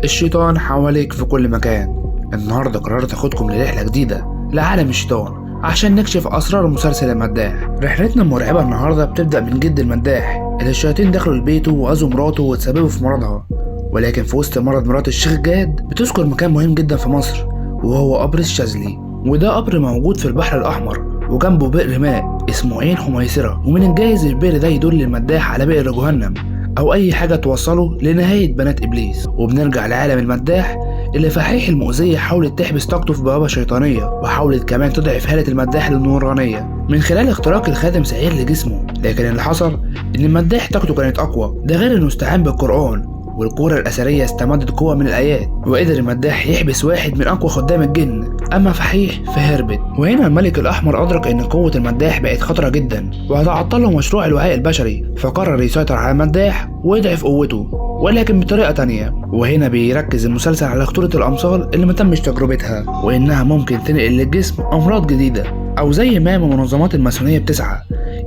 الشيطان حواليك في كل مكان. النهارده قررت اخدكم لرحلة جديدة لعالم الشيطان عشان نكشف اسرار مسلسل المداح. رحلتنا المرعبة النهارده بتبدأ من جد المداح اللي الشياطين دخلوا لبيته وأذوا مراته وتسببوا في مرضها، ولكن في وسط مرض مرات الشيخ جاد بتذكر مكان مهم جدا في مصر وهو قبر الشاذلي، وده قبر موجود في البحر الأحمر وجنبه بئر ماء اسمه عين حميصرة، ومن الجايز البئر ده يدل المداح على بئر جهنم أو أي حاجة توصله لنهاية بنات إبليس. وبنرجع لعالم المداح اللي فحيح المؤذية حاولت تحبس طاقته في بوابة شيطانية، وحاولت كمان تضعف هالة المداح للنورانية من خلال اختراق الخادم سعير لجسمه، لكن اللي حصل إن المداح طاقته كانت أقوى، ده غير إنه استعان بالقرآن والكورة الأثرية استمدت قوة من الآيات، وقدر المداح يحبس واحد من أقوى خدام الجن. أما فحيح فهربت، وهنا الملك الأحمر أدرك إن قوة المداح بقت خطرة جدا وهتعطله مشروع الوعاء البشري، فقرر يسيطر على المداح ويضعف قوته ولكن بطريقة تانية. وهنا بيركز المسلسل على خطورة الأمصال اللي متمش تجربتها وإنها ممكن تنقل للجسم أمراض جديدة، أو زي ما منظمات الماسونية بتسعى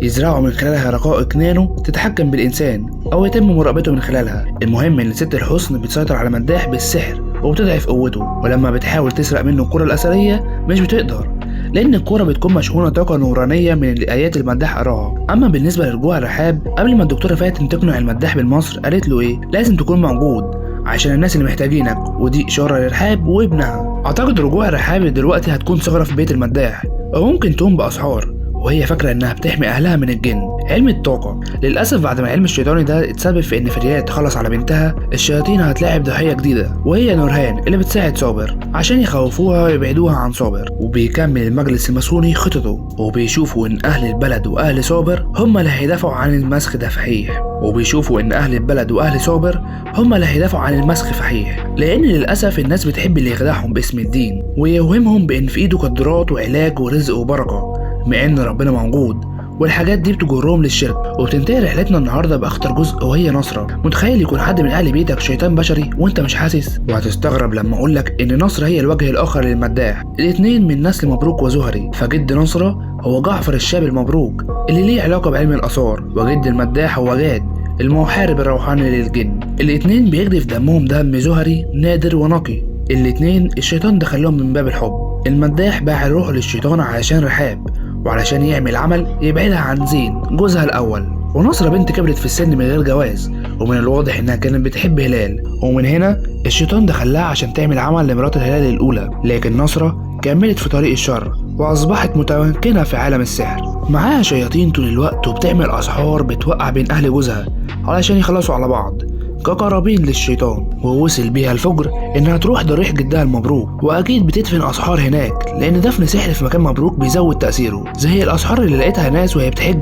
يزرعوا من خلالها رقائق نانو تتحكم بالإنسان أو يتم مراقبته من خلالها. المهم إن ست الحسن بتسيطر على المداح بالسحر وبتضعف قوته، ولما بتحاول تسرق منه الكرة الأثرية مش بتقدر لأن الكرة بتكون مشحونة طاقة نورانية من الآيات المداح قراها. أما بالنسبة لرجوع رحاب، قبل ما الدكتورة فاتن تقنع المداح بالمصر قالت له إيه؟ لازم تكون موجود عشان الناس اللي محتاجينك، ودي إشارة لرحاب وابنها. أعتقد رجوع رحاب دلوقتي هتكون ثغرة في بيت المداح أو ممكن تقوم بأسحار وهي فاكرة إنها بتحمي أهلها من الجن. علم الطاقة للأسف بعد ما علم الشيطاني ده اتسبب في إن فريال تخلص على بنتها، الشياطين هتلاعب ضحية جديدة وهي نورهان اللي بتساعد صابر عشان يخوفوها ويبعدوها عن صابر. وبيكمل المجلس الماسوني خططه وبيشوفوا إن أهل البلد وأهل صابر هم اللي هيدافعوا عن المسخ ده فحيح، وبيشوفوا إن أهل البلد وأهل صابر هم اللي هيدافعوا عن المسخ فحيح، لأن للأسف الناس بتحب اللي يخدعهم باسم الدين ويوهمهم بإن في إيده قدرات وعلاج ورزق وبركة مع إن ربنا موجود، والحاجات دي بتجرهم للشرك. وبتنتهي رحلتنا النهارده باخطر جزء وهي نصرة. متخيل يكون حد من اهل بيتك شيطان بشري وانت مش حاسس؟ وهتستغرب لما اقولك ان نصرة هي الوجه الاخر للمداح. الاتنين من نسل مبروك وزهري، فجد نصرة هو جعفر الشاب المبروك اللي ليه علاقة بعلم الاثار، وجد المداح هو جاد المحارب الروحاني للجن. الاتنين بيجري في دمهم دم زهري نادر ونقي. الاتنين الشيطان دخلهم من باب الحب. المداح باع الروح للشيطان علشان رحاب وعلشان يعمل عمل يبعدها عن زين جوزها الأول. ونصرة بنت كبرت في السن من غير جواز، ومن الواضح إنها كانت بتحب هلال، ومن هنا الشيطان دخلها عشان تعمل عمل لمرات الهلال الأولى. لكن نصرة كملت في طريق الشر وأصبحت متمكنة في عالم السحر، معاها شياطين طول الوقت وبتعمل أسحار بتوقع بين أهل جوزها علشان يخلصوا على بعض كقرابين للشيطان. ووصل بيها الفجر انها تروح ضريح جدها المبروك، واكيد بتدفن اسحار هناك لان دفن سحر في مكان مبروك بيزود تأثيره زي الاسحار اللي لقيتها ناس وهي بتحج.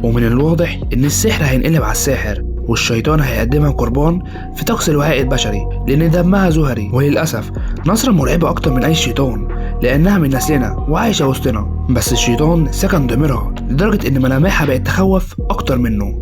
ومن الواضح ان السحر هينقلب على الساحر والشيطان هيقدمها قربان في طقس الوعاء البشري لان دمها زهري. وللاسف نصرة مرعبة اكتر من اي شيطان لانها من نسلنا وعايشة وسطنا، بس الشيطان سكن ضميرها لدرجة ان ملامحها بقت تخوف اكتر منه.